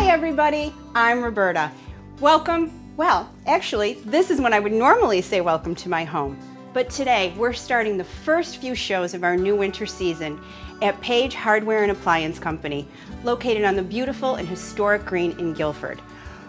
everybody, I'm Roberta. Welcome. Well, actually, this is when I would normally say welcome to my home. But today, we're starting the first few shows of our new winter season at Page Hardware and Appliance Company, located on the beautiful and historic green in Guilford.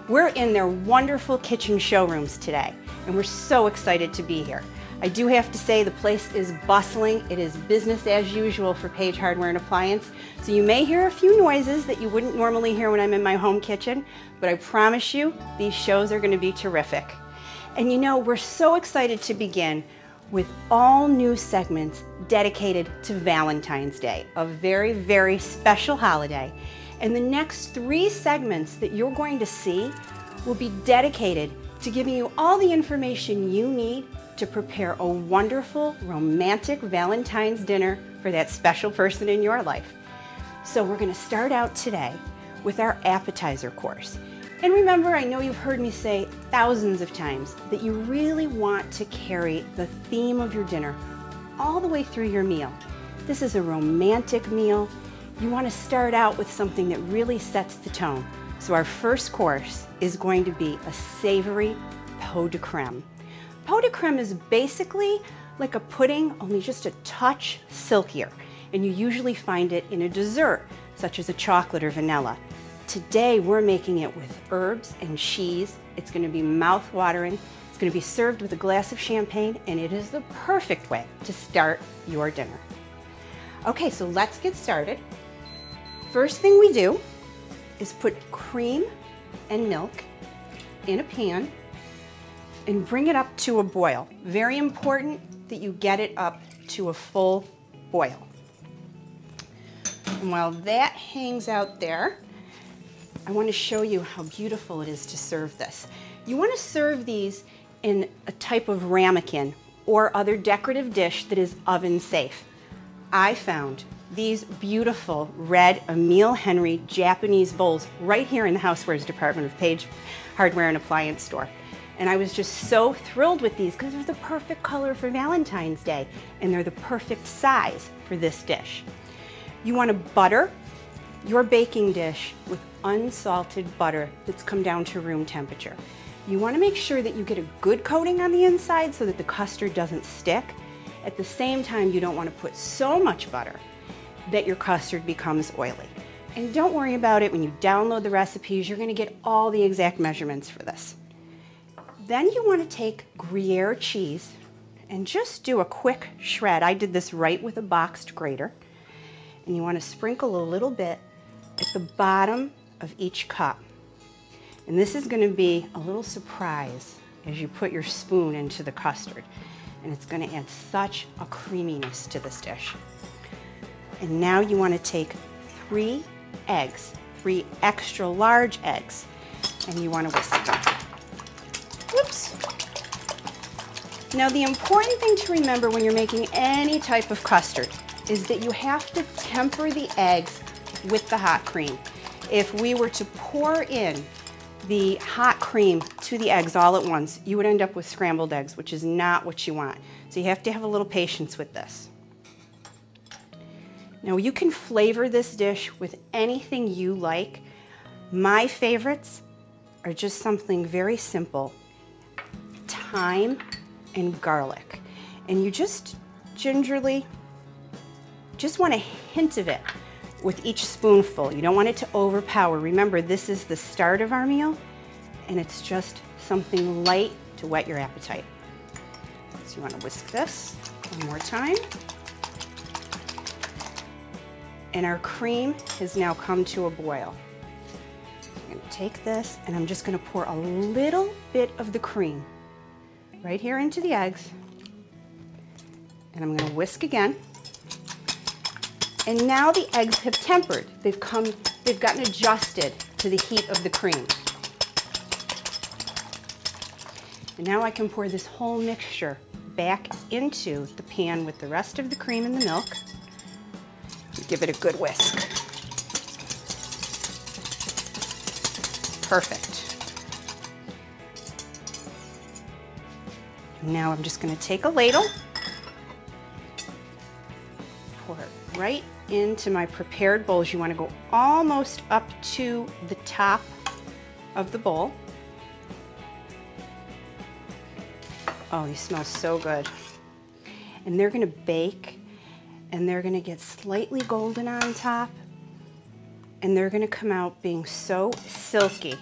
We're in their wonderful kitchen showrooms today, and we're so excited to be here. I do have to say the place is bustling. It is business as usual for Page Hardware and Appliance. So you may hear a few noises that you wouldn't normally hear when I'm in my home kitchen, but I promise you these shows are going to be terrific. And you know, we're so excited to begin with all new segments dedicated to Valentine's Day, a very, very special holiday. And the next 3 segments that you're going to see will be dedicated to giving you all the information you need to prepare a wonderful, romantic Valentine's dinner for that special person in your life. So we're going to start out today with our appetizer course. And remember, I know you've heard me say thousands of times that you really want to carry the theme of your dinner all the way through your meal. This is a romantic meal. You want to start out with something that really sets the tone. So our first course is going to be a savory pot de creme. Pot de creme is basically like a pudding, only just a touch silkier. And you usually find it in a dessert, such as a chocolate or vanilla. Today, we're making it with herbs and cheese. It's going to be mouth-watering. It's going to be served with a glass of champagne, and it is the perfect way to start your dinner. Okay, so let's get started. First thing we do is put cream and milk in a pan and bring it up to a boil. Very important that you get it up to a full boil. And while that hangs out there, I want to show you how beautiful it is to serve this. You want to serve these in a type of ramekin or other decorative dish that is oven safe. I found these beautiful red Emile Henry Japanese bowls right here in the housewares department of Page Hardware and Appliance Store. And I was just so thrilled with these because they're the perfect color for Valentine's Day and they're the perfect size for this dish. You want to butter your baking dish with unsalted butter that's come down to room temperature. You want to make sure that you get a good coating on the inside so that the custard doesn't stick. At the same time, you don't want to put so much butter that your custard becomes oily. And don't worry about it when you download the recipes, you're going to get all the exact measurements for this. Then you want to take Gruyere cheese and just do a quick shred. I did this right with a boxed grater. And you want to sprinkle a little bit at the bottom of each cup. And this is going to be a little surprise as you put your spoon into the custard. And it's going to add such a creaminess to this dish. And now you want to take 3 eggs, 3 extra large eggs, and you want to whisk them. Whoops. Now the important thing to remember when you're making any type of custard is that you have to temper the eggs with the hot cream. If we were to pour in the hot cream to the eggs all at once, you would end up with scrambled eggs, which is not what you want. So you have to have a little patience with this. Now you can flavor this dish with anything you like. My favorites are just something very simple: thyme and garlic. And you just gingerly want a hint of it with each spoonful. You don't want it to overpower. Remember, this is the start of our meal, and it's just something light to whet your appetite. So you want to whisk this one more time. And our cream has now come to a boil. I'm going to take this, and I'm just going to pour a little bit of the cream right here into the eggs. And I'm going to whisk again. And now the eggs have tempered. They've gotten adjusted to the heat of the cream. And now I can pour this whole mixture back into the pan with the rest of the cream and the milk. Give it a good whisk. Perfect. Now I'm just going to take a ladle, pour it right into my prepared bowls. You want to go almost up to the top of the bowl. Oh, these smell so good. And they're going to bake, and they're going to get slightly golden on top, and they're going to come out being so silky.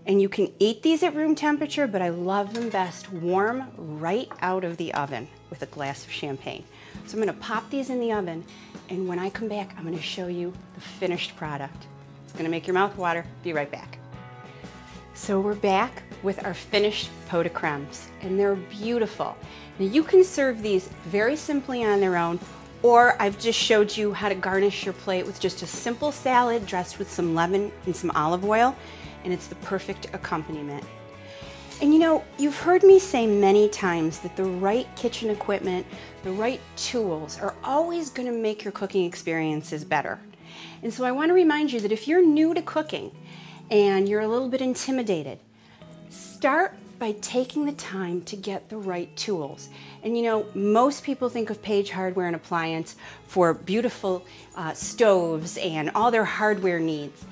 And you can eat these at room temperature, but I love them best warm right out of the oven with a glass of champagne. So I'm going to pop these in the oven, and when I come back, I'm going to show you the finished product. It's going to make your mouth water. Be right back. So we're back with our finished pot de cremes, and they're beautiful. Now you can serve these very simply on their own, or I've just showed you how to garnish your plate with just a simple salad dressed with some lemon and some olive oil, and it's the perfect accompaniment. And you know, you've heard me say many times that the right kitchen equipment, the right tools are always going to make your cooking experiences better. And so I want to remind you that if you're new to cooking and you're a little bit intimidated, start by taking the time to get the right tools. And you know, most people think of Page Hardware and Appliance for beautiful stoves and all their hardware needs.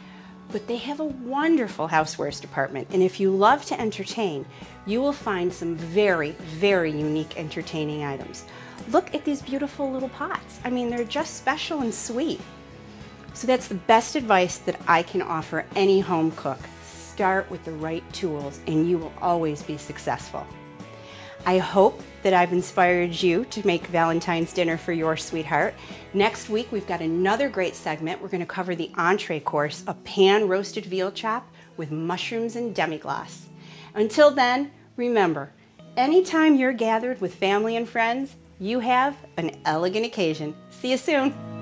But they have a wonderful housewares department, and if you love to entertain, you will find some very, very unique entertaining items. Look at these beautiful little pots. I mean, they're just special and sweet. So that's the best advice that I can offer any home cook. Start with the right tools, and you will always be successful. I hope that I've inspired you to make Valentine's dinner for your sweetheart. Next week, we've got another great segment. We're going to cover the entree course, a pan-roasted veal chop with mushrooms and demi-glace. Until then, remember, anytime you're gathered with family and friends, you have an elegant occasion. See you soon.